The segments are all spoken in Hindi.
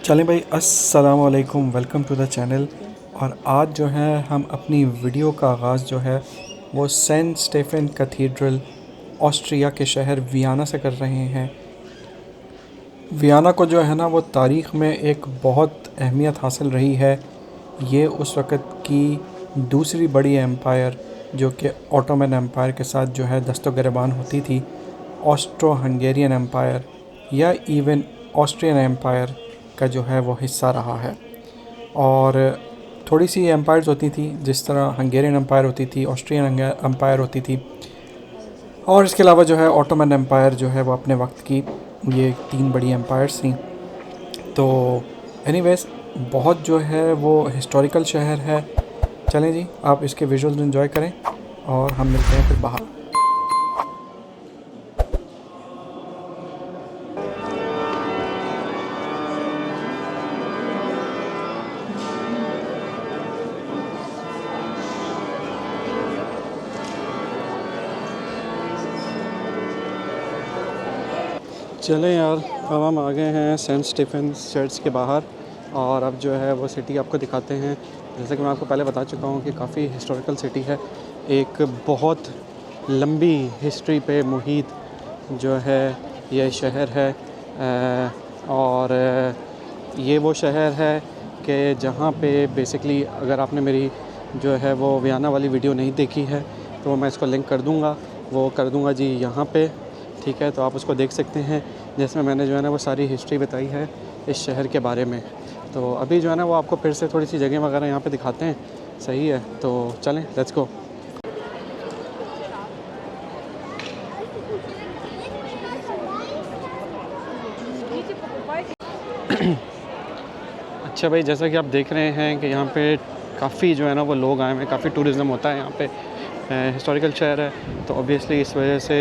चलें भाई, अस्सलाम वालेकुम, वेलकम टू द चैनल। और आज जो है हम अपनी वीडियो का आगाज़ जो है वो सेंट स्टेफन कैथीड्रल ऑस्ट्रिया के शहर वियना से कर रहे हैं। वियना को जो है ना वो तारीख़ में एक बहुत अहमियत हासिल रही है। ये उस वक़्त की दूसरी बड़ी एम्पायर जो कि ऑटोमन एम्पायर के साथ जो है दस्तो गिरबान होती थी, ऑस्ट्रो हंगेरियन एम्पायर या इवन ऑस्ट्रियन एम्पायर का जो है वो हिस्सा रहा है। और थोड़ी सी एम्पायर्स होती थी, जिस तरह हंगेरियन एम्पायर होती थी, ऑस्ट्रियन एम्पायर होती थी, और इसके अलावा जो है ऑटोमन एम्पायर जो है वो अपने वक्त की ये तीन बड़ी एम्पायर्स थी। तो एनीवेज बहुत जो है वो हिस्टोरिकल शहर है। चलें जी, आप इसके विजुअल्स एंजॉय करें और हम मिलते हैं फिर बाहर। चलें यार, अब हम आ गए हैं सेंट स्टीफन चर्च के बाहर और अब जो है वो सिटी आपको दिखाते हैं। जैसे कि मैं आपको पहले बता चुका हूँ कि काफ़ी हिस्टोरिकल सिटी है, एक बहुत लंबी हिस्ट्री पे मुहित जो है ये शहर है। और ये वो शहर है कि जहाँ पे बेसिकली अगर आपने मेरी जो है वो वियना वाली वीडियो नहीं देखी है तो मैं इसको लिंक कर दूँगा, वो कर दूँगा जी यहाँ पे, ठीक है। तो आप उसको देख सकते हैं जिसमें मैंने जो है ना वो सारी हिस्ट्री बताई है इस शहर के बारे में। तो अभी जो है ना वो आपको फिर से थोड़ी सी जगह वगैरह यहाँ पे दिखाते हैं, सही है। तो चलें, लेट्स गो। अच्छा भाई, जैसा कि आप देख रहे हैं कि यहाँ पे काफ़ी जो है ना वो लोग आए हैं, काफ़ी टूरिज़्म होता है यहाँ पे। हिस्टोरिकल शहर है तो ऑब्वियसली इस वजह से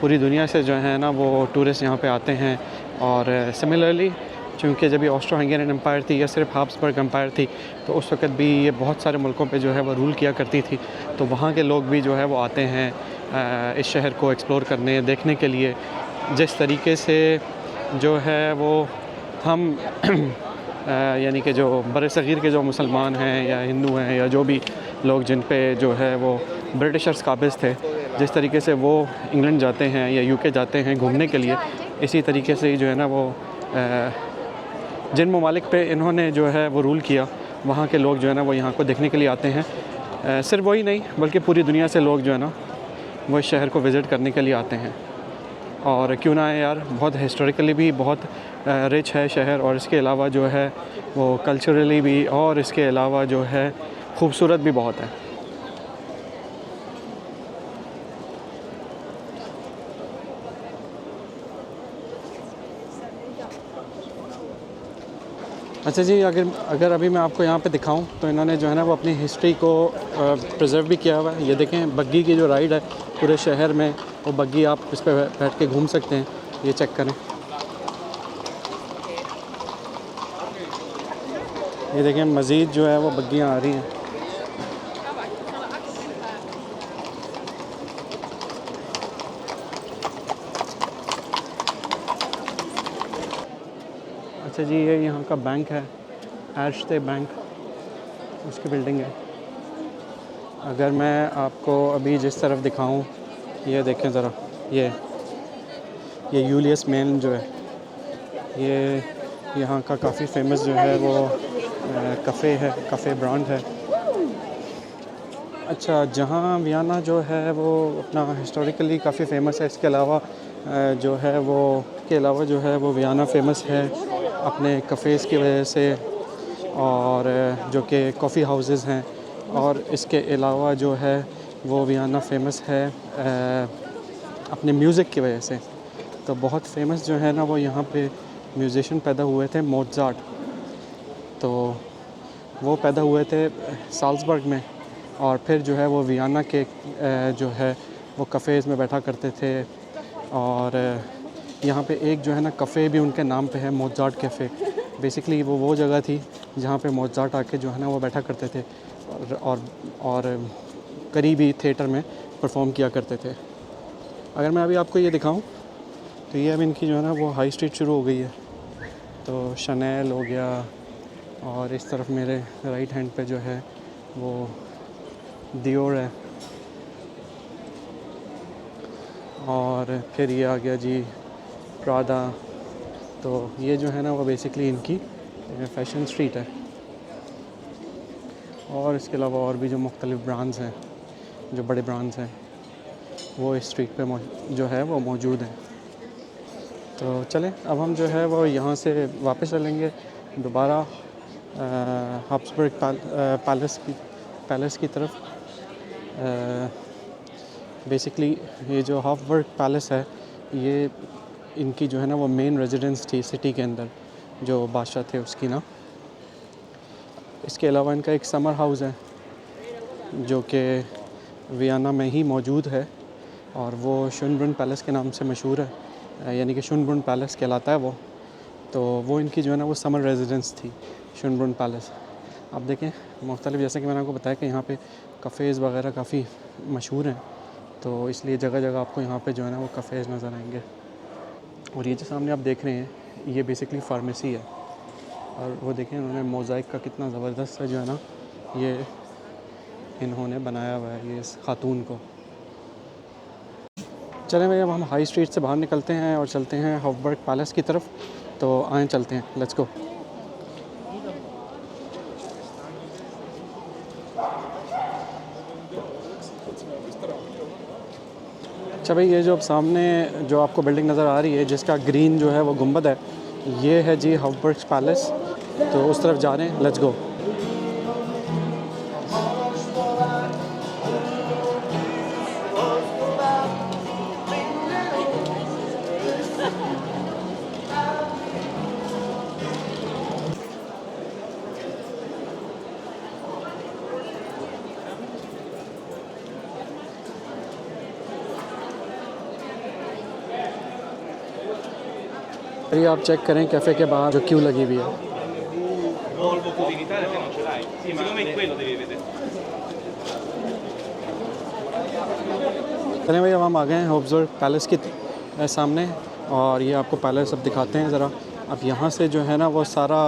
पूरी दुनिया से जो है ना वो टूरिस्ट यहाँ पे आते हैं। और सिमिलरली चूँकि जब ये ऑस्ट्रो हंगेरियन एम्पायर थी या सिर्फ हाब्सबर्ग एम्पायर थी तो उस वक्त भी ये बहुत सारे मुल्कों पे जो है वो रूल किया करती थी। तो वहाँ के लोग भी जो है वो आते हैं इस शहर को एक्सप्लोर करने, देखने के लिए। जिस तरीके से जो है वो हम यानी कि जो बरसग़ीर के जो मुसलमान हैं या हिंदू हैं या जो भी लोग जिन पे जो है वो ब्रिटिशर्स काबिज़ थे, जिस तरीके से वो इंग्लैंड जाते हैं या यूके जाते हैं घूमने के लिए, इसी तरीके से ही जो है ना वो जिन ममालिक पे इन्होंने जो है वो रूल किया वहाँ के लोग जो है ना वो यहाँ को देखने के लिए आते हैं। सिर्फ वही नहीं बल्कि पूरी दुनिया से लोग जो है ना वो इस शहर को विज़िट करने के लिए आते हैं। और क्यों ना है यार, बहुत हिस्टोरिकली भी बहुत रिच है शहर, और इसके अलावा जो है वो कल्चरली भी, और इसके अलावा जो है खूबसूरत भी बहुत है। अच्छा जी, अगर अभी मैं आपको यहाँ पे दिखाऊं तो इन्होंने जो है ना वो अपनी हिस्ट्री को प्रिजर्व भी किया हुआ है। ये देखें, बग्गी की जो राइड है पूरे शहर में, वो बग्गी आप इस पर बैठ के घूम सकते हैं। ये चेक करें, ये देखें मज़ीद जो है वो बग्गियाँ आ रही हैं। अच्छा जी, ये यहाँ का बैंक है, एर्शते बैंक, उसकी बिल्डिंग है। अगर मैं आपको अभी जिस तरफ दिखाऊं, ये देखें ज़रा, ये यूलियस मेन जो है, ये यहाँ का काफ़ी फेमस जो है वो कफ़े है, कफ़े ब्रांड है। अच्छा, जहाँ वियना जो है वो अपना हिस्टोरिकली काफ़ी फ़ेमस है, इसके अलावा जो है वो वियना फ़ेमस है अपने कफ़ेज़ की वजह से, और जो कि कॉफ़ी हाउसेस हैं। और इसके अलावा जो है वो वियना फ़ेमस है अपने म्यूज़िक की वजह से। तो बहुत फेमस जो है ना वो यहाँ पे म्यूज़िशियन पैदा हुए थे, मोज़ार्ट। तो वो पैदा हुए थे साल्ज़बर्ग में, और फिर जो है वो वियना के जो है वो कफ़ेज़ में बैठा करते थे। और यहाँ पे एक जो है ना कफ़े भी उनके नाम पे है, मोज़ार्ट कैफ़े। बेसिकली वो जगह थी जहाँ पे मोज़ार्ट आके जो है ना वो बैठा करते थे और करीबी थिएटर में परफॉर्म किया करते थे। अगर मैं अभी आपको ये दिखाऊं तो ये अब इनकी जो है ना वो हाई स्ट्रीट शुरू हो गई है। तो शनेल हो गया, और इस तरफ मेरे राइट हैंड पे जो है वो दियोर है, और फिर ये आ गया जी प्रादा। तो ये जो है ना वो बेसिकली इनकी फ़ैशन स्ट्रीट है। और इसके अलावा और भी जो मुख्तलिफ़ ब्रांड्स हैं, जो बड़े ब्रांड्स हैं, वो इस स्ट्रीट पे जो है वो मौजूद हैं। तो चलें अब हम जो है वो यहाँ से वापस चलेंगे दोबारा हब्सबर्ग पैलेस की तरफ। बेसिकली ये जो हब्सबर्ग पैलेस है, ये इनकी जो है ना वो मेन रेजिडेंस थी सिटी के अंदर, जो बादशाह थे उसकी ना। इसके अलावा इनका एक समर हाउस है जो कि वियना में ही मौजूद है, और वो शूनब्रुन पैलेस के नाम से मशहूर है, यानी कि शूनब्रुन पैलेस कहलाता है वो। तो वो इनकी जो है ना वो समर रेजिडेंस थी, शूनब्रुन पैलेस। आप देखें मुख्तलिफ, जैसे कि मैंने आपको बताया कि यहाँ पे कफ़ेज़ वगैरह काफ़ी मशहूर हैं, तो इसलिए जगह जगह आपको यहाँ पे जो है ना वो कफ़ेज़ नज़र आएंगे। और ये जो सामने आप देख रहे हैं ये बेसिकली फार्मेसी है, और वो देखें उन्होंने मोज़ाइक का कितना ज़बरदस्त है जो है ना ये इन्होंने बनाया हुआ है ये इस खातून को। चलें भाई अब हम हाई स्ट्रीट से बाहर निकलते हैं और चलते हैं हब्सबर्ग पैलेस की तरफ। तो आएँ चलते हैं, लेट्स गो। अच्छा भाई, ये जो अब सामने जो आपको बिल्डिंग नज़र आ रही है जिसका ग्रीन जो है वो गुंबद है, ये है जी हब्सबर्ग पैलेस। तो उस तरफ जा रहे हैं, लेट्स गो। ये आप चेक करें कैफ़े के बाहर जो क्यू लगी हुई है। Volvo così in Italia te non ce l'hai. Sì, secondo me quello devi vedere. चलें भाई अब हम आ गए हैं हब्सबर्ग पैलेस के सामने, और ये आपको पैलेस अब दिखाते हैं ज़रा। अब यहाँ से जो है ना वो सारा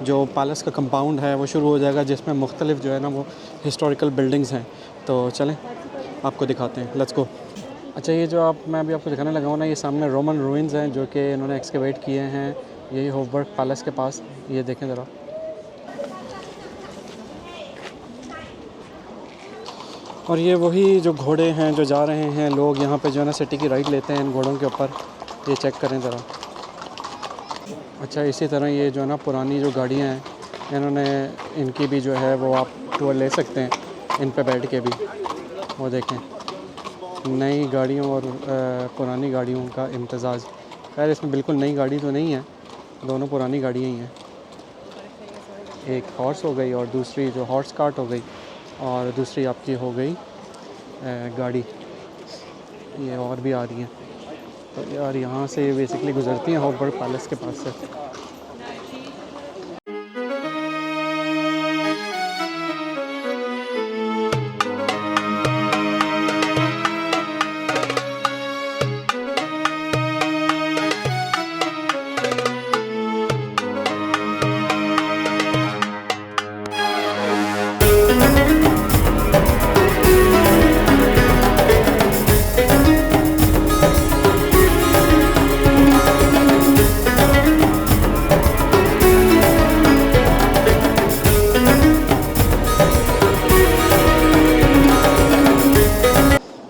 जो पैलेस का कंपाउंड है वो शुरू हो जाएगा, जिसमें मुख्तलिफ जो है ना वो हिस्टोरिकल बिल्डिंग्स हैं। तो चलें आपको दिखाते हैं, लेट्स गो। अच्छा, ये जो मैं अभी आपको दिखाने लगा हूँ ना, ये सामने रोमन रूइंस हैं जो कि इन्होंने एक्सकेवेट किए हैं यही हब्सबर्ग पैलेस के पास। ये देखें ज़रा। और ये वही जो घोड़े हैं जो जा रहे हैं, लोग यहाँ पे जो है ना सिटी की राइड लेते हैं इन घोड़ों के ऊपर। ये चेक करें ज़रा। अच्छा, इसी तरह ये जो है ना पुरानी जो गाड़ियाँ हैं, इन्होंने इनकी भी जो है वो आप टूर ले सकते हैं इन पे बैठ के भी। वो देखें नई गाड़ियों और पुरानी गाड़ियों का इम्तज़ाज। खैर इसमें बिल्कुल नई गाड़ी तो नहीं है, दोनों पुरानी गाड़ियाँ ही हैं। एक हॉर्स हो गई और दूसरी जो हॉर्स कार्ट हो गई, और दूसरी आपकी हो गई गाड़ी। ये और भी आ रही हैं। तो यार यहाँ से बेसिकली गुजरती हैं हब्सबर्ग पैलेस के पास से।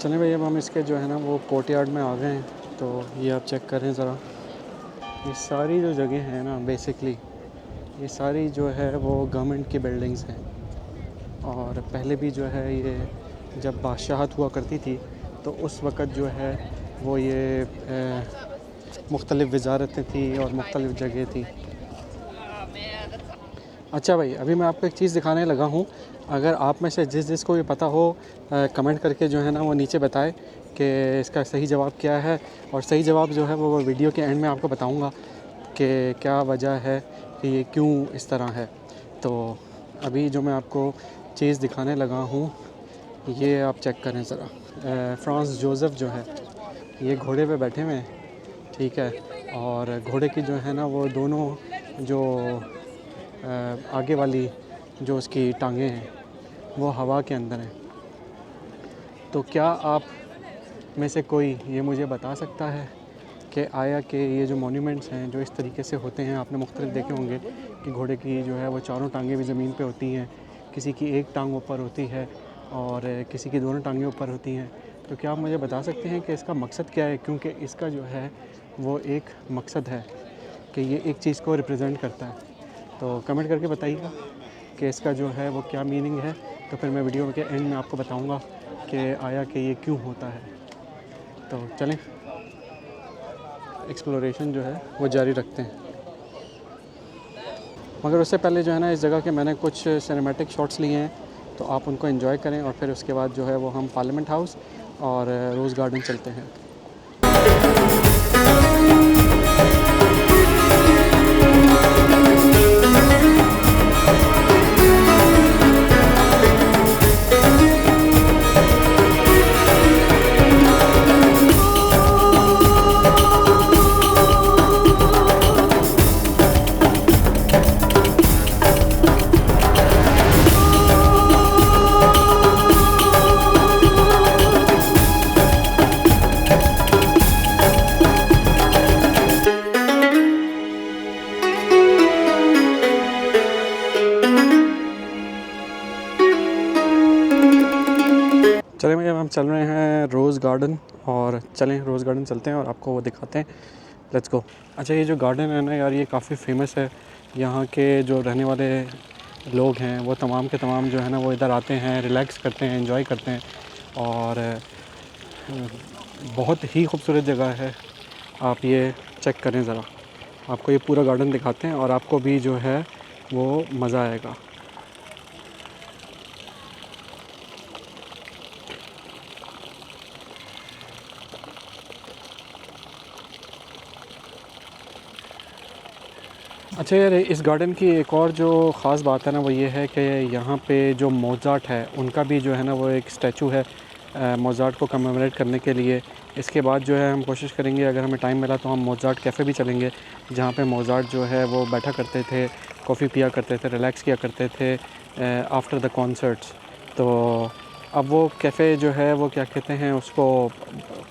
चलें भाई अब हम इसके जो है ना वो कोर्टयार्ड में आ गए हैं। तो ये आप चेक करें ज़रा। ये सारी जो जगह है ना बेसिकली ये सारी जो है वो गवर्नमेंट की बिल्डिंग्स हैं, और पहले भी जो है ये जब बादशाहत हुआ करती थी तो उस वक़्त जो है वो ये मुख्तलिफ़ वज़ारतें थी और मुख्तलिफ़ जगह थी। अच्छा भाई, अभी मैं आपको एक चीज़ दिखाने लगा हूँ। अगर आप में से जिसको ये पता हो कमेंट करके जो है ना वो नीचे बताएं कि इसका सही जवाब क्या है, और सही जवाब जो है वो वीडियो के एंड में आपको बताऊँगा कि क्या वजह है कि ये क्यों इस तरह है। तो अभी जो मैं आपको चीज़ दिखाने लगा हूँ ये आप चेक करें ज़रा। फ्रांस जोसेफ जो है ये घोड़े पे बैठे हुए हैं, ठीक है, और घोड़े की जो है ना वो दोनों जो आगे वाली जो उसकी टांगें हैं वो हवा के अंदर हैं। तो क्या आप में से कोई ये मुझे बता सकता है कि आया कि ये जो मॉन्यूमेंट्स हैं जो इस तरीके से होते हैं, आपने मुख्तलिफ देखे होंगे कि घोड़े की जो है वो चारों टांगें भी ज़मीन पे होती हैं, किसी की एक टांग ऊपर होती है और किसी की दोनों टांगें ऊपर होती हैं। तो क्या आप मुझे बता सकते हैं कि इसका मकसद क्या है? क्योंकि इसका जो है वो एक मकसद है कि ये एक चीज़ को रिप्रेजेंट करता है। तो कमेंट करके बताइएगा कि इसका जो है वो क्या मीनिंग है। तो फिर मैं वीडियो के एंड में आपको बताऊंगा कि आया कि ये क्यों होता है। तो चलें एक्सप्लोरेशन जो है वो जारी रखते हैं। मगर उससे पहले जो है ना इस जगह के मैंने कुछ सिनेमैटिक शॉट्स लिए हैं, तो आप उनको एंजॉय करें और फिर उसके बाद जो है वो हम पार्लियामेंट हाउस और रोज़ गार्डन चलते हैं। चलें भैया, हम चल रहे हैं रोज़ गार्डन और चलें रोज़ गार्डन चलते हैं और आपको वो दिखाते हैं। Let's go. अच्छा, ये जो गार्डन है ना यार, ये काफ़ी फेमस है। यहाँ के जो रहने वाले लोग हैं वो तमाम के तमाम जो है ना वो इधर आते हैं, रिलैक्स करते हैं, एंजॉय करते हैं और बहुत ही खूबसूरत जगह है। आप ये चेक करें ज़रा, आपको ये पूरा गार्डन दिखाते हैं और आपको भी जो है वो मज़ा आएगा। अच्छा यार, इस गार्डन की एक और जो ख़ास बात है ना वो ये है कि यहाँ पे जो मोज़ार्ट है उनका भी जो है ना वो एक स्टैचू है मोज़ार्ट को कमेमोरेट करने के लिए। इसके बाद जो है हम कोशिश करेंगे, अगर हमें टाइम मिला तो हम मोज़ार्ट कैफ़े भी चलेंगे, जहाँ पे मोज़ार्ट जो है वो बैठा करते थे, कॉफ़ी पिया करते थे, रिलैक्स किया करते थे आफ्टर द कॉन्सर्ट्स। तो अब वो कैफ़े जो है वो क्या कहते हैं उसको,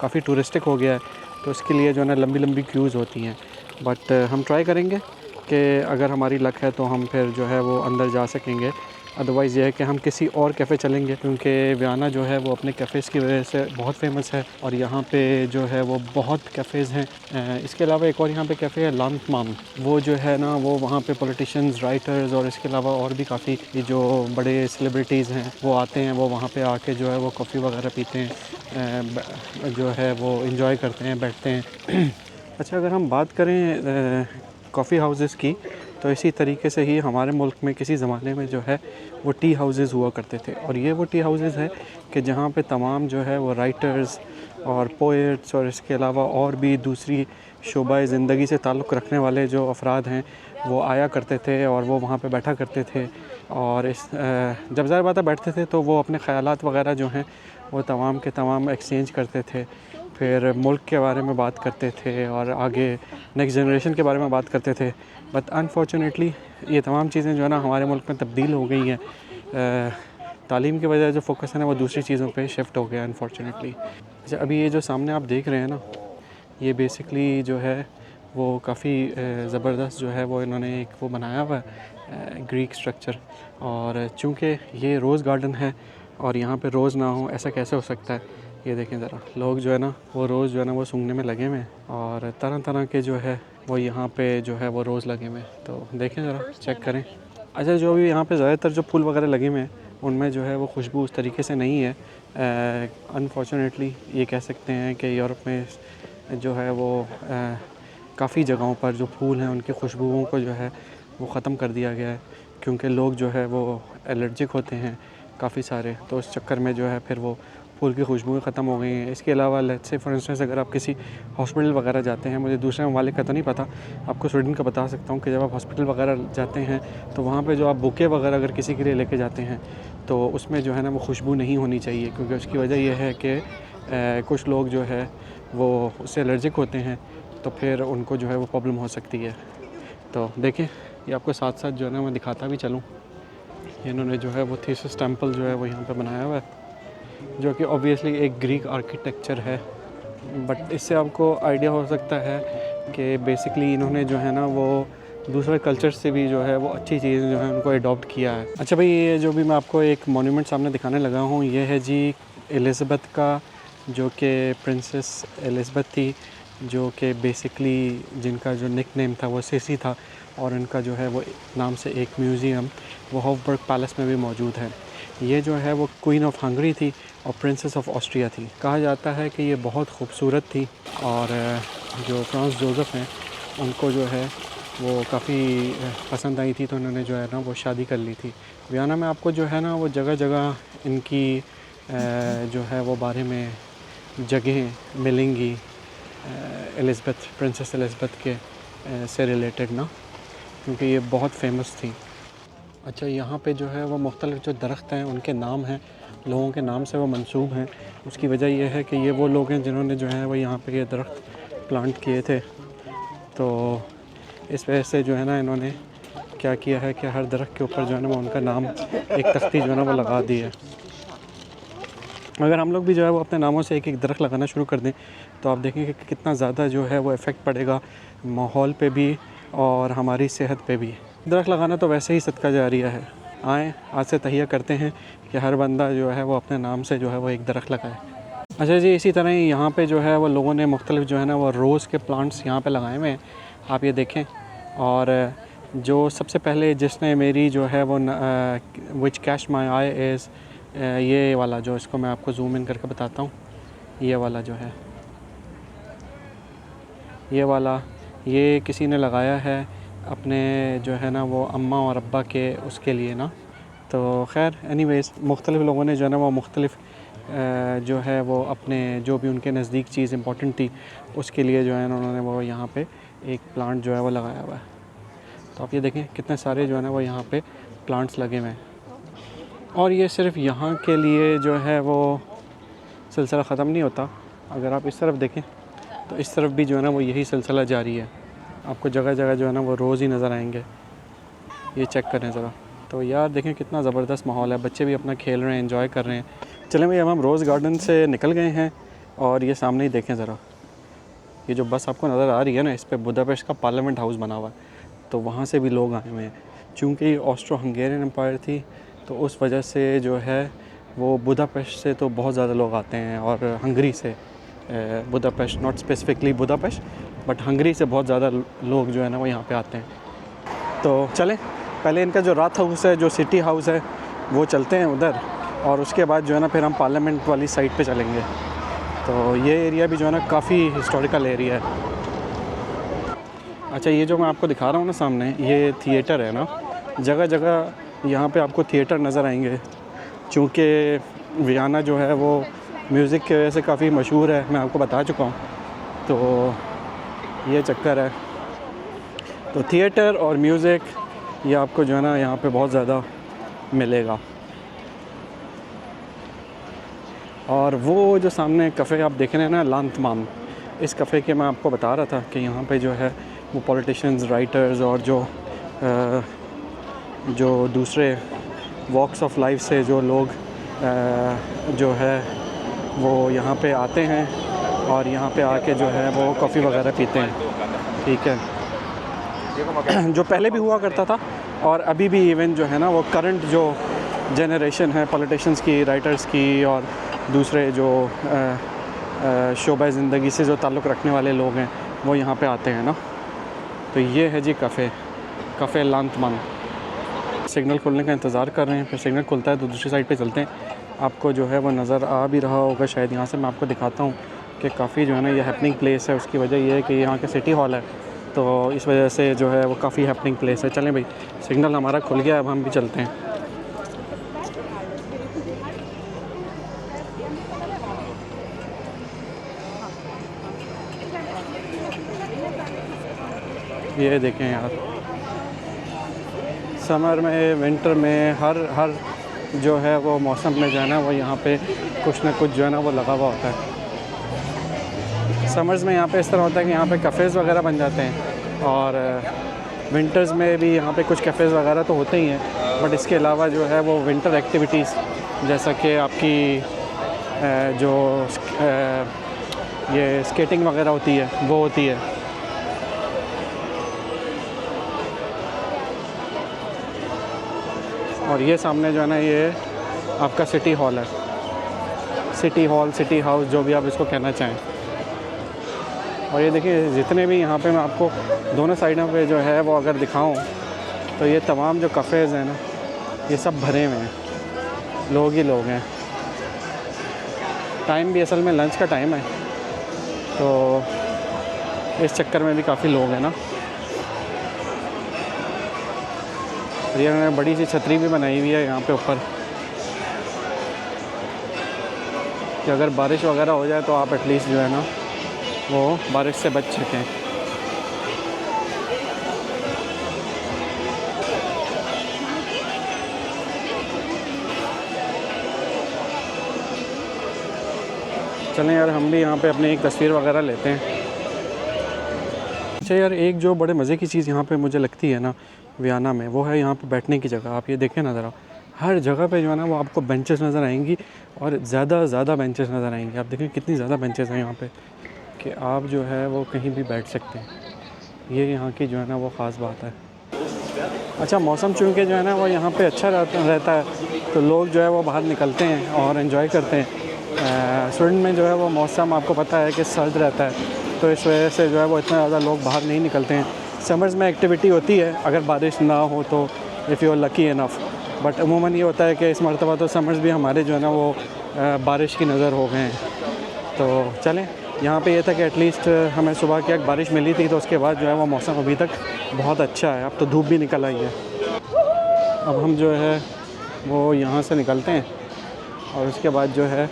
काफ़ी टूरिस्टिक हो गया है, तो इसके लिए जो है ना लंबी लंबी क्यूज़ होती हैं। बट हम ट्राई करेंगे कि अगर हमारी लक है तो हम फिर जो है वो अंदर जा सकेंगे। अदरवाइज़ ये है कि हम किसी और कैफ़े चलेंगे, क्योंकि वियना जो है वो अपने कैफ़ेज़ की वजह से बहुत फेमस है और यहाँ पे जो है वो बहुत कैफ़ेज़ हैं। इसके अलावा एक और यहाँ पे कैफ़े है लांगमाम, वो जो है ना वो वहाँ पे पॉलिटिशियंस, राइटर्स और इसके अलावा और भी काफ़ी जो बड़े सेलिब्रिटीज़ हैं वो आते हैं, वो वहाँ पे आके जो है वो कॉफ़ी वगैरह पीते हैं, जो है वो इंजॉय करते हैं, बैठते हैं। अच्छा, अगर हम बात करें कॉफ़ी हाउसेस की, तो इसी तरीके से ही हमारे मुल्क में किसी ज़माने में जो है वो टी हाउसेस हुआ करते थे। और ये वो टी हाउसेस है कि जहाँ पे तमाम जो है वो राइटर्स और पोएट्स और इसके अलावा और भी दूसरी शोबाए ज़िंदगी से ताल्लुक़ रखने वाले जो अफराद हैं वो आया करते थे और वो वहाँ पे बैठा करते थे। और इस जब ज़ाहिर बात है बैठते थे तो वो अपने ख़यालात वग़ैरह जो हैं वो तमाम के तमाम एक्सचेंज करते थे, फिर मुल्क के बारे में बात करते थे और आगे नेक्स्ट जनरेशन के बारे में बात करते थे। बट अनफॉर्चुनेटली ये तमाम चीज़ें जो है ना हमारे मुल्क में तब्दील हो गई हैं। तालीम की वजह जो फोकस है ना वो दूसरी चीज़ों पे शिफ्ट हो गया अनफॉर्चुनेटली। अच्छा, अभी ये जो सामने आप देख रहे हैं ना, ये बेसिकली जो है वो काफ़ी ज़बरदस्त जो है वो इन्होंने एक वो बनाया हुआ है ग्रीक स्ट्रक्चर। और चूँकि ये रोज़ गार्डन है और यहाँ पे रोज़ ना हो ऐसा कैसे हो सकता है। ये देखें ज़रा, लोग जो है ना वो रोज़ जो है ना वो सूंघने में लगे हुए हैं और तरह तरह के जो है वो यहाँ पे जो है वो रोज़ लगे हुए हैं। तो देखें ज़रा, चेक करें। अच्छा, जो भी यहाँ पे ज़्यादातर जो फूल वगैरह लगे हुए हैं उनमें जो है वो खुशबू उस तरीके से नहीं है। अनफॉर्चुनेटली ये कह सकते हैं कि यूरोप में जो है वो काफ़ी जगहों पर जो फूल हैं उनकी खुशबुओं को जो है वो ख़त्म कर दिया गया है, क्योंकि लोग जो है वो एलर्जिक होते हैं काफ़ी सारे, तो उस चक्कर में जो है फिर वो फूल की खुशबुएँ ख़त्म हो गई हैं। इसके अलावा लेट्स से फॉर इंस्टेंस अगर आप किसी हॉस्पिटल वगैरह जाते हैं, मुझे दूसरे ममालिक का तो नहीं पता, आपको स्वीडन का बता सकता हूँ कि जब आप हॉस्पिटल वगैरह जाते हैं तो वहाँ पे जो आप बुके वगैरह अगर किसी के लिए लेके जाते हैं तो उसमें जो है ना वो खुशबू नहीं होनी चाहिए, क्योंकि उसकी वजह यह है कि कुछ लोग जो है वो उससे एलर्जिक होते हैं, तो फिर उनको जो है वो प्रॉब्लम हो सकती है। तो देखिए ये आपको साथ साथ जो है ना मैं दिखाता भी चलूँ। इन्होंने जो है वो थीसिस टेम्पल जो है वो यहाँ पे बनाया हुआ है, जो कि ऑब्वियसली एक ग्रीक आर्किटेक्चर है, बट इससे आपको आइडिया हो सकता है कि बेसिकली इन्होंने जो है ना वो दूसरे कल्चर से भी जो है वो अच्छी चीज़ें जो है उनको अडॉप्ट किया है। अच्छा भाई, ये जो भी मैं आपको एक मोन्यूमेंट सामने दिखाने लगा हूँ, ये है जी एलिज़ाबेथ का, जो कि प्रिंसेस एलिज़ाबेथ थी, जो कि बेसिकली जिनका जो निक नेम था वो सिसी था, और इनका जो है वो नाम से एक म्यूज़ियम वो हॉफबर्ग पैलेस में भी मौजूद है। ये जो है वो क्वीन ऑफ हंगरी थी और प्रिंसेस ऑफ ऑस्ट्रिया थी। कहा जाता है कि ये बहुत खूबसूरत थी, और जो फ्रांस जोसेफ हैं उनको जो है वो काफ़ी पसंद आई थी, तो उन्होंने जो है ना वो शादी कर ली थी। वियना में आपको जो है ना वो जगह जगह इनकी जो है वो बारे में जगह मिलेंगी एलिज़ाबेथ, प्रिंसेस एलिज़ाबेथ के से रिलेटेड ना, क्योंकि ये बहुत फेमस थी। अच्छा, यहाँ पे जो है वो मुख्तलिफ़ जो दरख्त हैं उनके नाम हैं, लोगों के नाम से वो मंसूब हैं। उसकी वजह यह है कि ये वो लोग हैं जिन्होंने जो है वो यहाँ पे ये दरख्त प्लांट किए थे, तो इस वजह से जो है ना इन्होंने क्या किया है कि हर दरख्त के ऊपर जो है ना वो उनका नाम एक तख्ती जो है ना वो लगा दी है। अगर हम लोग भी जो है वो अपने नामों से एक एक दरख्त लगाना शुरू कर दें तो आप देखेंगे कि कितना ज़्यादा जो है वो इफ़ेक्ट पड़ेगा माहौल पे भी और हमारी सेहत पे भी। दरख्त लगाना तो वैसे ही सदका जारिया है। आएँ आज से तहिया करते हैं कि हर बंदा जो है वो अपने नाम से जो है वो एक दरख्त लगाए। अच्छा जी, इसी तरह ही यहाँ पे जो है वो लोगों ने मुख्तलिफ जो है ना वो रोज़ के प्लांट्स यहाँ पे लगाए हुए हैं, आप ये देखें। और जो सबसे पहले जिसने मेरी जो है वो विच कैच माई आई इज़ ये वाला, जो इसको मैं आपको जूम इन करके बताता हूँ, ये वाला जो है, ये वाला, ये किसी ने लगाया है अपने जो है ना वो अम्मा और अब्बा के उसके लिए ना। तो खैर एनीवेज़ मुख्तलिफ़ लोगों ने जो है ना वो मुख्तलिफ़ जो है वो अपने जो भी उनके नज़दीक चीज़ इम्पोर्टेंट थी उसके लिए जो है ना उन्होंने वो यहाँ पे एक प्लांट जो है वो लगाया हुआ है। तो आप ये देखें कितने सारे जो है ना वो यहाँ पे प्लांट्स लगे हुए हैं, और ये सिर्फ यहाँ के लिए जो है वो सिलसिला ख़त्म नहीं होता। अगर आप इस तरफ देखें तो इस तरफ भी जो है ना वो यही सिलसिला जारी है। आपको जगह जगह जो है ना वो रोज़ ही नज़र आएंगे। ये चेक करें ज़रा, तो यार देखें कितना ज़बरदस्त माहौल है, बच्चे भी अपना खेल रहे हैं, एंजॉय कर रहे हैं। चलें भाई, अब हम रोज़ गार्डन से निकल गए हैं, और ये सामने ही देखें ज़रा, ये जो बस आपको नज़र आ रही है ना, इस पर बुदापेस्ट का पार्लियामेंट हाउस बना हुआ है, तो वहाँ से भी लोग आए हुए हैं। चूँकि ये ऑस्ट्रो हंगेरियन एम्पायर थी तो उस वजह से जो है वो बुदापेस्ट से तो बहुत ज़्यादा लोग आते हैं, और हंगरी से Budapest, not specifically Budapest but Hungary से बहुत ज़्यादा लोग जो है ना वो यहाँ पे आते हैं। तो चलें, पहले इनका जो रात हाउस है, जो सिटी हाउस है, वो चलते हैं उधर, और उसके बाद जो है ना फिर हम पार्लियामेंट वाली साइड पे चलेंगे। तो ये एरिया भी जो है ना काफ़ी हिस्टोरिकल एरिया है। अच्छा, ये जो मैं आपको दिखा रहा हूँ ना सामने, ये थिएटर है ना, जगह जगह यहाँ पे आपको थिएटर नज़र आएंगे। चूँकि वियना जो है वो म्यूज़िक की वजह से काफ़ी मशहूर है, मैं आपको बता चुका हूँ, तो ये चक्कर है। तो थिएटर और म्यूज़िक ये आपको जो है ना यहाँ पे बहुत ज़्यादा मिलेगा। और वो जो सामने कफ़े आप देख रहे हैं ना, लांथमान, इस कफ़े के मैं आपको बता रहा था कि यहाँ पे जो है वो पॉलिटिशियंस, राइटर्स और जो दूसरे वॉक्स ऑफ लाइफ से जो लोग जो है वो यहाँ पे आते हैं, और यहाँ पे आके जो है वो कॉफ़ी वगैरह पीते हैं। ठीक है, जो पहले भी हुआ करता था और अभी भी इवन जो है ना वो करंट जो जनरेशन है पॉलिटिशियंस की, राइटर्स की, और दूसरे जो शोबा ज़िंदगी से जो ताल्लुक़ रखने वाले लोग हैं वो यहाँ पे आते हैं ना। तो ये है जी कफ़े लांथमान। सिग्नल खुलने का इंतज़ार कर रहे हैं, फिर सिग्नल खुलता है तो दूसरी साइड पे चलते हैं। आपको जो है वो नज़र आ भी रहा होगा शायद, यहाँ से मैं आपको दिखाता हूँ कि काफ़ी जो है ना ये हैपनिंग प्लेस है। उसकी वजह ये है कि यहाँ के सिटी हॉल है, तो इस वजह से जो है वो काफ़ी हैपनिंग प्लेस है। चलें भाई, सिग्नल हमारा खुल गया, अब हम भी चलते हैं। ये देखें यार, समर में, विंटर में, हर जो है वो मौसम में जो है ना वो यहाँ पे कुछ ना कुछ जो है ना वो लगा हुआ होता है। समर्स में यहाँ पे इस तरह होता है कि यहाँ पे कफ़ेज़ वगैरह बन जाते हैं, और विंटर्स में भी यहाँ पे कुछ कैफ़ेज़ वगैरह तो होते ही हैं, बट इसके अलावा जो है वो विंटर एक्टिविटीज़ जैसा कि आपकी जो ये स्केटिंग वगैरह होती है वो होती है। और ये सामने जो है ना ये आपका सिटी हॉल है, सिटी हॉल, सिटी हाउस, जो भी आप इसको कहना चाहें। और ये देखिए जितने भी यहाँ पे मैं आपको दोनों साइडों पे जो है वो अगर दिखाऊं तो ये तमाम जो कफ़ेज़ हैं ना ये सब भरे हुए हैं, लोग ही लोग हैं। टाइम भी असल में लंच का टाइम है, तो इस चक्कर में भी काफ़ी लोग हैं ना। ये उन्होंने बड़ी सी छतरी भी बनाई हुई है यहाँ पे ऊपर कि अगर बारिश वगैरह हो जाए तो आप एटलीस्ट जो है ना वो बारिश से बच सकें। चलें यार हम भी यहाँ पे अपनी एक तस्वीर वगैरह लेते हैं। अच्छा यार, एक जो बड़े मज़े की चीज़ यहाँ पे मुझे लगती है ना वियना में, वो है यहाँ पे बैठने की जगह। आप ये देखें ना ज़रा, हर जगह पे जो है ना वो आपको बेंचेस नज़र आएंगी और ज़्यादा बेंचेस नज़र आएंगी। आप देखें कितनी ज़्यादा बेंचेस हैं यहाँ पे कि आप जो है वो कहीं भी बैठ सकते हैं। ये यहाँ की जो है ना वो ख़ास बात है। अच्छा, मौसम चूँकि जो है ना वो यहाँ पे अच्छा रहता है तो लोग जो है वो बाहर निकलते हैं और इन्जॉय करते हैं। स्वीडन में जो है वो मौसम आपको पता है कि सर्द रहता है, तो इस वजह से जो है वो इतना ज़्यादा लोग बाहर नहीं निकलते हैं। समर्स में एक्टिविटी होती है अगर बारिश ना हो तो, if you are lucky enough, but अमूमन ये होता है कि इस मरतबा तो समर्स भी हमारे जो है ना वो बारिश की नज़र हो गए हैं। तो चलें, यहाँ पे ये था कि एटलीस्ट हमें सुबह की एक बारिश मिली थी, तो उसके बाद जो है वो मौसम अभी तक बहुत अच्छा है। अब तो धूप भी निकल आई है। अब हम जो है वो यहाँ से निकलते हैं और उसके बाद जो है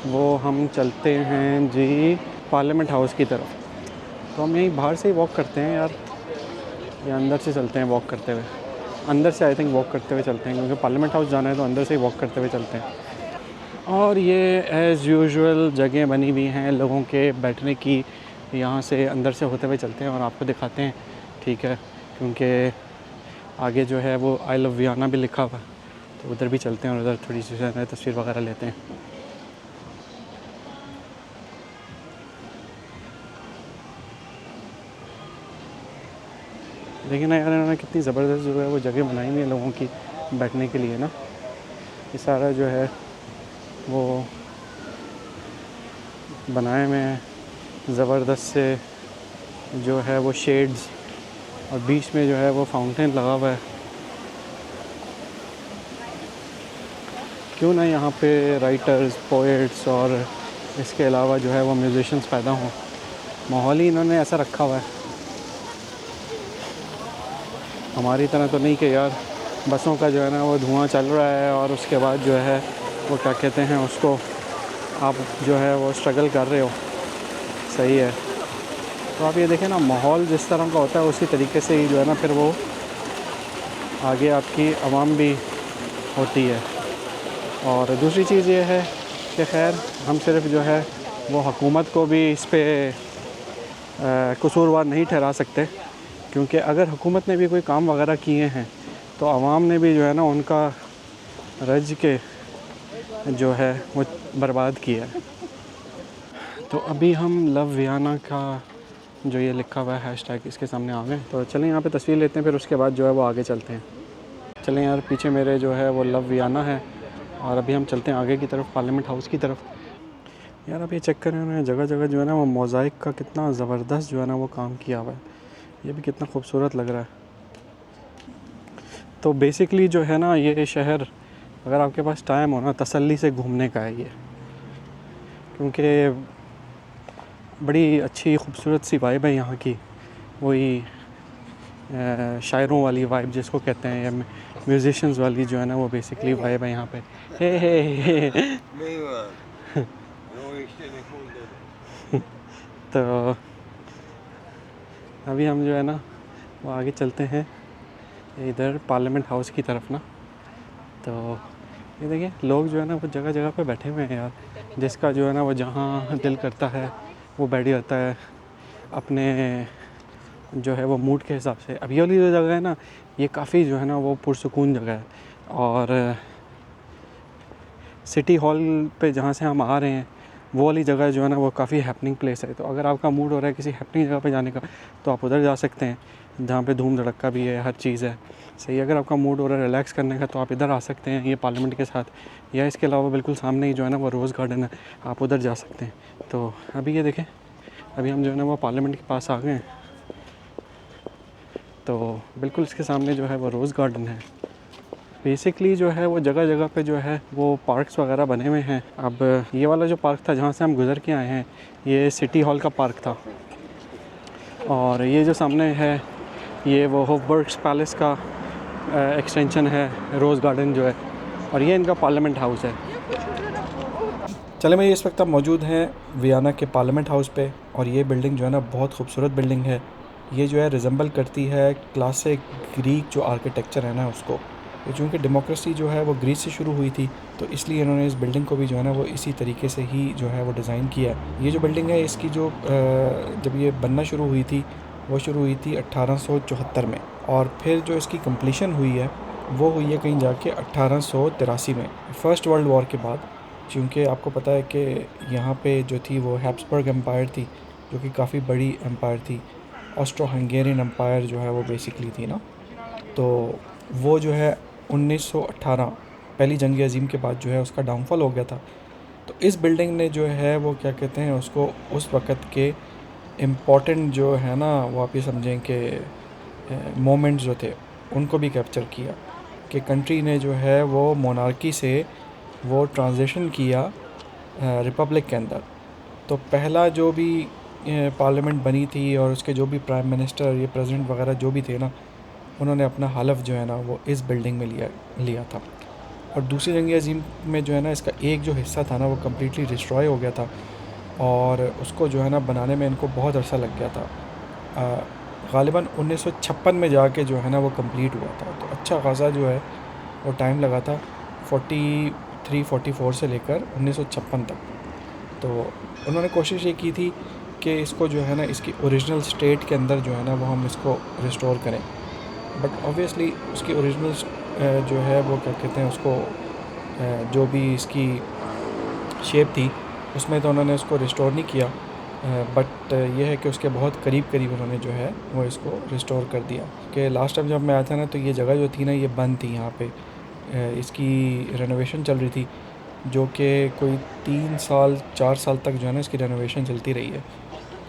वो हम चलते हैं जी पार्लियामेंट हाउस की तरफ। तो हम यहीं बाहर से ही वॉक करते हैं यार, या अंदर से चलते हैं वॉक करते हुए? अंदर से आई थिंक वॉक करते हुए चलते हैं, क्योंकि पार्लियामेंट हाउस जाना है तो अंदर से ही वॉक करते हुए चलते हैं। और ये एज़ यूजुअल जगह बनी हुई हैं लोगों के बैठने की, यहाँ से अंदर से होते हुए चलते हैं और आपको दिखाते हैं, ठीक है, क्योंकि आगे जो है वो आई लव वियना भी लिखा हुआ है, तो उधर भी चलते हैं और उधर थोड़ी सी तस्वीर वगैरह लेते हैं। देखिए ना यार, इन्होंने कितनी ज़बरदस्त जो है वो जगह बनाई हुई है लोगों की बैठने के लिए ना। ये सारा जो है वो बनाए हुए हैं ज़बरदस्त से, जो है वो शेड्स, और बीच में जो है वो फाउंटेन लगा हुआ है। क्यों ना यहाँ पे राइटर्स, पोएट्स और इसके अलावा जो है वो म्यूजिशियंस पैदा हों। माहौल ही इन्होंने ऐसा रखा हुआ है। हमारी तरह तो नहीं कि यार बसों का जो है ना वो धुआं चल रहा है और उसके बाद जो है वो क्या कहते हैं उसको, आप जो है वो स्ट्रगल कर रहे हो। सही है, तो आप ये देखें ना, माहौल जिस तरह का होता है उसी तरीके से ही जो है ना फिर वो आगे आपकी आवाम भी होती है। और दूसरी चीज़ ये है कि खैर हम सिर्फ जो है वो हुकूमत को भी इस पे कसूरवार नहीं ठहरा सकते, क्योंकि अगर हुकूमत ने भी कोई काम वगैरह किए हैं तो आवाम ने भी जो है ना उनका रज के जो है वो बर्बाद किया है। तो अभी हम लव वियना का जो ये लिखा हुआ है हैशटैग, इसके सामने आ गए। तो चलें यहाँ पे तस्वीर लेते हैं, फिर उसके बाद जो है वो आगे चलते हैं। चलें यार, पीछे मेरे जो है वो लव वियना है और अभी हम चलते हैं आगे की तरफ, पार्लियामेंट हाउस की तरफ। यार अब ये चेक करें उन्होंने जगह जगह जो है ना वो मोज़ाइक का कितना ज़बरदस्त जो है ना वो काम किया हुआ है। ये भी कितना खूबसूरत लग रहा है। तो बेसिकली जो है ना ये शहर, अगर आपके पास टाइम हो ना, तसल्ली से घूमने का है ये, क्योंकि बड़ी अच्छी खूबसूरत सी वाइब है यहाँ की। वही शायरों वाली वाइब जिसको कहते हैं, या म्यूजिशियंस वाली जो है ना वो बेसिकली वाइब है यहाँ पे। हे तो अभी हम जो है ना वो आगे चलते हैं इधर पार्लियामेंट हाउस की तरफ ना। तो ये देखिए लोग जो है ना वो जगह जगह पे बैठे हुए हैं यार, जिसका जो है ना वो जहाँ दिल करता है वो बैठ जाता है, अपने जो है वो मूड के हिसाब से। अब ये वाली जो जगह है ना, ये काफ़ी जो है ना वो पुरसुकून जगह है। और सिटी हॉल पे जहाँ से हम आ रहे हैं वो वाली जगह जो है ना वो काफ़ी हैपनिंग प्लेस है। तो अगर आपका मूड हो रहा है किसी हैपनिंग जगह पे जाने का तो आप उधर जा सकते हैं, जहाँ पे धूम धड़क्का भी है, हर चीज़ है सही। अगर आपका मूड हो रहा है रिलैक्स करने का तो आप इधर आ सकते हैं, ये पार्लियामेंट के साथ, या इसके अलावा बिल्कुल सामने ही जो है ना वो रोज़ गार्डन है, आप उधर जा सकते हैं। तो अभी ये देखें, अभी हम जो है ना वो पार्लियामेंट के पास आ गए हैं। तो बिल्कुल इसके सामने जो है वो रोज़ गार्डन है। बेसिकली जो है वो जगह जगह पे जो है वो पार्क्स वगैरह बने हुए हैं। अब ये वाला जो पार्क था जहाँ से हम गुज़र के आए हैं, ये सिटी हॉल का पार्क था। और ये जो सामने है ये वो होफबर्ग्स पैलेस का एक्सटेंशन है, रोज़ गार्डन जो है, और ये इनका पार्लियामेंट हाउस है। चले मैं इस वक्त आप मौजूद हैं वियना के पार्लियामेंट हाउस पे, और ये बिल्डिंग जो है ना बहुत खूबसूरत बिल्डिंग है। ये जो है रिजेंबल करती है क्लासिक ग्रीक जो आर्किटेक्चर है ना उसको। ये चूँकि डेमोक्रेसी जो है वो ग्रीस से शुरू हुई थी, तो इसलिए इन्होंने इस बिल्डिंग को भी जो है ना वो इसी तरीके से ही जो है वो डिज़ाइन किया है। ये जो बिल्डिंग है इसकी जो जब ये बनना शुरू हुई थी वो शुरू हुई थी 1874 में, और फिर जो इसकी कंप्लीशन हुई है वो हुई है कहीं जाके 1883 में, फर्स्ट वर्ल्ड वॉर के बाद। क्योंकि आपको पता है कि यहाँ पे जो थी वो हैब्सबर्ग एम्पायर थी, जो कि काफ़ी बड़ी एम्पायर थी। ऑस्ट्रो हंगेरियन एम्पायर जो है वो बेसिकली थी ना, तो वो जो है 1918 पहली जंग अज़ीम के बाद जो है उसका डाउनफॉल हो गया था। तो इस बिल्डिंग ने जो है वो क्या कहते हैं उसको, उस वक़्त के इम्पॉर्टेंट जो है ना वो आप ये समझें कि मोमेंट्स जो थे उनको भी कैप्चर किया, कि कंट्री ने जो है वो मोनार्की से वो ट्रांजिशन किया रिपब्लिक के अंदर। तो पहला जो भी पार्लियामेंट बनी थी और उसके जो भी प्राइम मिनिस्टर, ये प्रेसिडेंट वगैरह जो भी थे ना, उन्होंने अपना हलफ जो है ना वो इस बिल्डिंग में लिया था। और दूसरी जंग अज़ीम में जो है ना इसका एक जो हिस्सा था ना वो कम्प्लीटली डिस्ट्रॉय हो गया था, और उसको जो है ना बनाने में इनको बहुत अरसा लग गया था। ग़ालिबन 1956 में जाके जो है ना वो कंप्लीट हुआ था। तो अच्छा खासा जो है वो टाइम लगा था, 43-44 से लेकर 1956 तक। तो उन्होंने कोशिश ये की थी कि इसको जो है ना इसकी ओरिजिनल स्टेट के अंदर जो है ना वो हम इसको रिस्टोर करें। बट ऑब्वियसली उसकी ओरिजिनल जो है वो क्या कहते हैं उसको, जो भी इसकी शेप थी उसमें तो उन्होंने उसको रिस्टोर नहीं किया। बट ये है कि उसके बहुत करीब करीब उन्होंने जो है वो इसको रिस्टोर कर दिया। कि लास्ट टाइम जब मैं आया था ना तो ये जगह जो थी ना ये बंद थी, यहाँ पे इसकी रेनोवेशन चल रही थी, जो कि कोई 3-4 साल तक जो है ना इसकी रेनोवेशन चलती रही है।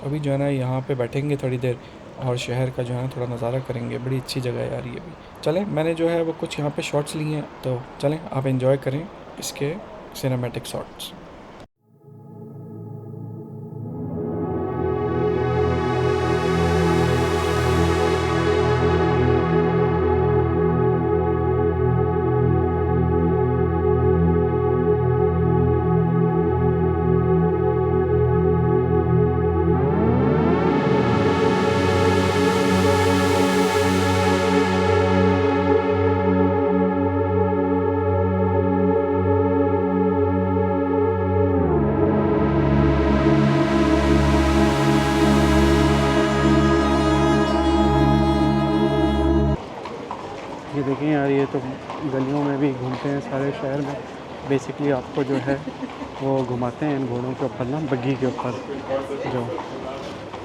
अभी जो है ना यहाँ पे बैठेंगे थोड़ी देर और शहर का जो है थोड़ा नज़ारा करेंगे। बड़ी अच्छी जगह है यार ये भी। चलें, मैंने जो है वो कुछ यहाँ पे शॉट्स लिए हैं, तो चलें आप एंजॉय करें इसके सिनेमैटिक शॉट्स। ये देखें यार, ये तो गलियों में भी घूमते हैं सारे शहर में। बेसिकली आपको जो है वो घुमाते हैं इन घोड़ों के ऊपर ना, बग्गी के ऊपर जो।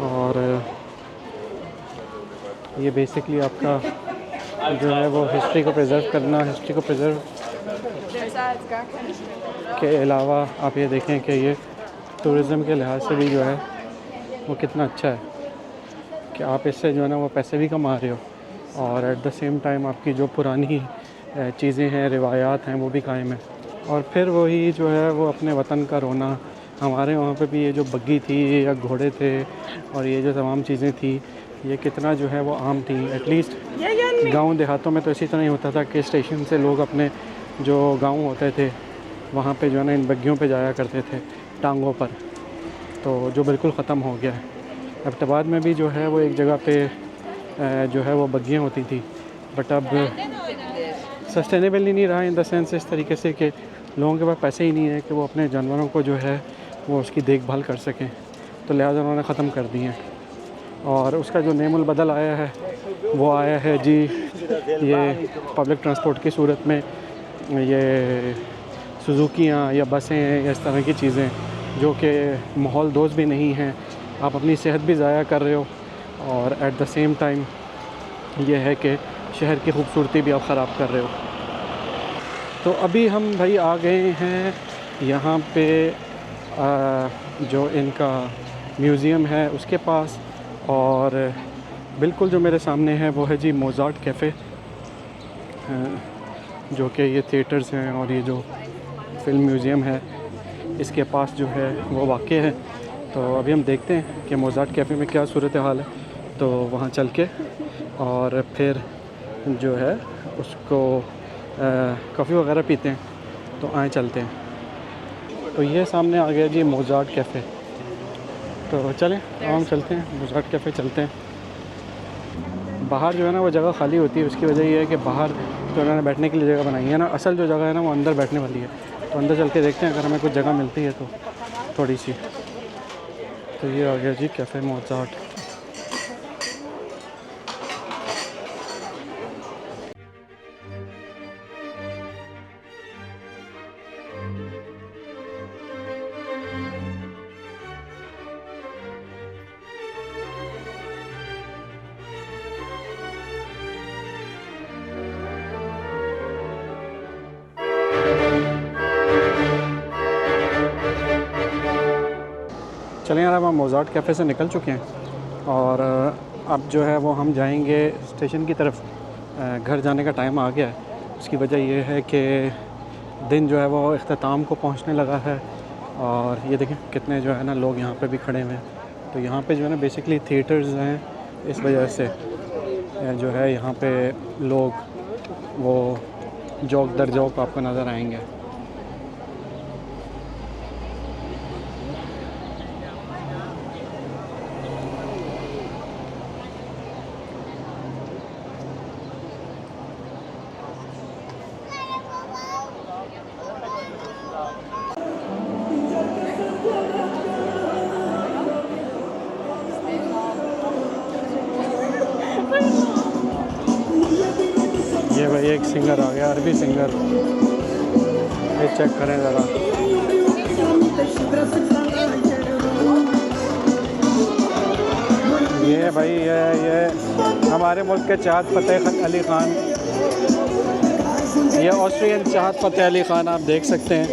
और ये बेसिकली आपका जो है वो हिस्ट्री को प्रिजर्व करना, हिस्ट्री को प्रिजर्व के अलावा आप ये देखें कि ये टूरिज़म के लिहाज से भी जो है वो कितना अच्छा है कि आप इससे जो है ना वो पैसे भी कमा रहे हो, और एट द सेम टाइम आपकी जो पुरानी चीज़ें हैं, रिवायात हैं, वो भी कायम है। और फिर वही जो है वो अपने वतन का रोना। हमारे वहाँ पे भी ये जो बग्गी थी या घोड़े थे और ये जो तमाम चीज़ें थी, ये कितना जो है वो आम थी। एटलीस्ट गांव देहातों में तो इसी तरह ही होता था कि स्टेशन से लोग अपने जो गांव होते थे वहाँ पे जो है ना इन बग्गियों पे जाया करते थे, टांगों पर। तो जो बिल्कुल ख़त्म हो गया है। अब्टाबाद में भी जो है वो एक जगह पे जो है वो बग्गियाँ होती थी, बट अब सस्टेनेबल ही नहीं रहा इन द सेंस, इस तरीके से कि लोगों के पास पैसे ही नहीं है कि वो अपने जानवरों को जो है वो उसकी देखभाल कर सकें, तो लिहाजा उन्होंने ख़त्म कर दिए हैं। और उसका जो नेमुल बदल आया है वो आया है जी ये पब्लिक ट्रांसपोर्ट की सूरत में, ये सुजुकियाँ या बसें या इस तरह की चीज़ें जो कि माहौल दोस्त भी नहीं हैं। आप अपनी सेहत भी ज़ाया कर रहे हो और एट द सेम टाइम ये है कि शहर की खूबसूरती भी आप ख़राब कर रहे हो। तो अभी हम भाई आ गए हैं यहाँ पे जो इनका म्यूज़ियम है उसके पास, और बिल्कुल जो मेरे सामने है वो है जी मोज़ार्ट कैफ़े, जो कि ये थिएटर्स हैं और ये जो फिल्म म्यूज़ियम है इसके पास जो है वो वाक़ है। तो अभी हम देखते हैं कि मोज़ार्ट कैफ़े में क्या सूरत हाल है, तो वहाँ चल के और फिर जो है उसको कॉफ़ी वगैरह पीते हैं। तो आए चलते हैं। तो ये सामने आ गया जी मोज़ार्ट कैफ़े। तो चलें हम चलते हैं मोज़ार्ट कैफ़े चलते हैं। बाहर जो है ना वो जगह खाली होती है, उसकी वजह ये है कि बाहर तो उन्होंने बैठने के लिए जगह बनाई है ना, असल जो जगह है ना वो अंदर बैठने वाली है। तो अंदर चल के देखते हैं अगर हमें कुछ जगह मिलती है तो थोड़ी सी। तो ये आ गया जी कैफ़े मोज़ार्ट। चलें यार, अब हम मोज़ार्ट कैफ़े से निकल चुके हैं और अब जो है वो हम जाएंगे स्टेशन की तरफ। घर जाने का टाइम आ गया है। उसकी वजह ये है कि दिन जो है वो इख्तिताम को पहुंचने लगा है और ये देखें कितने जो है ना लोग यहाँ पे भी खड़े हुए हैं। तो यहाँ पे जो है ना बेसिकली थिएटर्स हैं, इस वजह से जो है यहाँ पे लोग वो जौक दर जौक आपको नज़र आएंगे। ये भाई एक सिंगर आ गया, अरबी सिंगर। ये चेक करें ज़रा। ये भाई ये हमारे मुल्क के चाहत फ़तेह अली ख़ान, ये ऑस्ट्रियन चाहत फ़तेह अली ख़ान आप देख सकते हैं।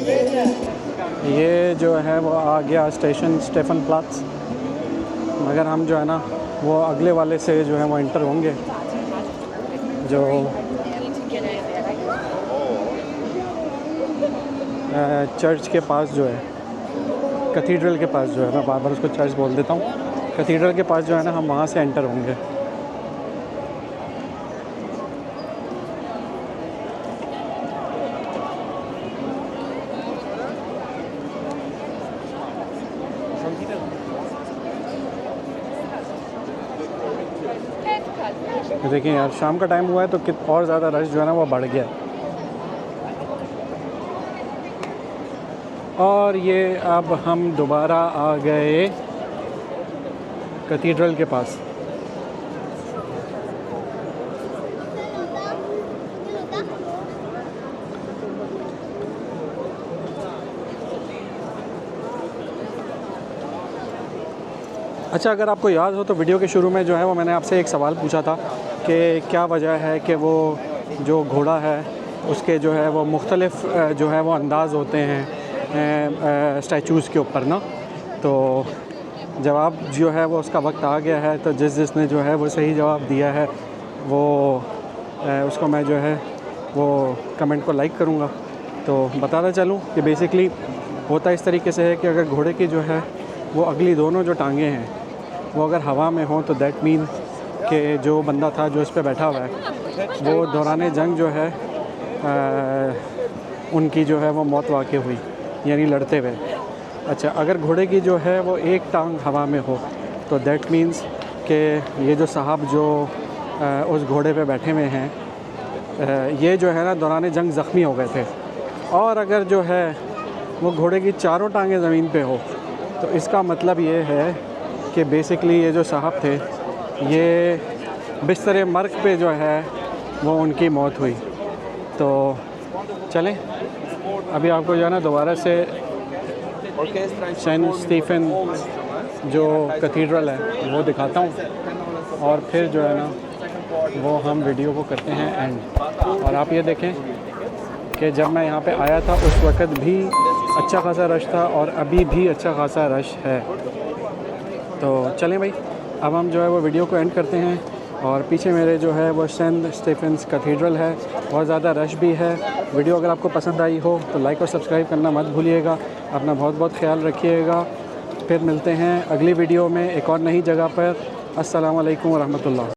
ये जो है वो आ गया स्टेशन स्टेफन प्लाट्स, मगर हम जो है ना वो अगले वाले से जो है वो इंटर होंगे, जो चर्च के पास जो है, कैथीड्रल के पास जो है, मैं बार बार उसको चर्च बोल देता हूँ, कैथीड्रल के पास जो है ना हम वहाँ से एंटर होंगे। देखिए यार शाम का टाइम हुआ है तो और ज़्यादा रश जो है ना वो बढ़ गया। और ये अब हम दोबारा आ गए कैथीड्रल के पास। अच्छा, अगर आपको याद हो तो वीडियो के शुरू में जो है वो मैंने आपसे एक सवाल पूछा था कि क्या वजह है कि वो जो घोड़ा है उसके जो है वो मुख्तलिफ़ जो है वो अंदाज़ होते हैं स्टैचूज़ के ऊपर ना। तो जवाब जो है वो उसका वक्त आ गया है, तो जिसने जो है वो सही जवाब दिया है वो उसको मैं जो है वो कमेंट को लाइक करूँगा। तो बताता चलूँ कि बेसिकली होता इस तरीके से है कि अगर घोड़े की जो है वो अगली दोनों जो टांगें हैं वो अगर हवा में हों तो दैट मीन कि जो बंदा था जो इस पे बैठा हुआ है वो दौरान जंग जो है उनकी जो है वो मौत वाक़ई हुई, यानी लड़ते हुए। अच्छा, अगर घोड़े की जो है वो एक टांग हवा में हो तो दैट मीन्स कि ये जो साहब जो उस घोड़े पे बैठे हुए हैं ये जो है ना दौरान जंग ज़ख्मी हो गए थे। और अगर जो है वो घोड़े की चारों टांगें ज़मीन पे हो तो इसका मतलब ये है कि बेसिकली ये जो साहब थे ये बिस्तर मर्ग पे जो है वो उनकी मौत हुई। तो चलें अभी आपको जो है ना दोबारा से सेंट स्टीफन जो कैथीड्रल है वो दिखाता हूँ और फिर जो है ना वो हम वीडियो को करते हैं एंड। और आप ये देखें कि जब मैं यहाँ पे आया था उस वक़्त भी अच्छा खासा रश था और अभी भी अच्छा खासा रश है। तो चलें भाई अब हम जो है वो वीडियो को एंड करते हैं। और पीछे मेरे जो है वो सेंट स्टीफन्स कैथीड्रल है, बहुत ज़्यादा रश भी है। वीडियो अगर आपको पसंद आई हो तो लाइक और सब्सक्राइब करना मत भूलिएगा। अपना बहुत बहुत ख्याल रखिएगा। फिर मिलते हैं अगली वीडियो में एक और नई जगह पर। अस्सलाम वालेकुम व रहमतुल्लाह।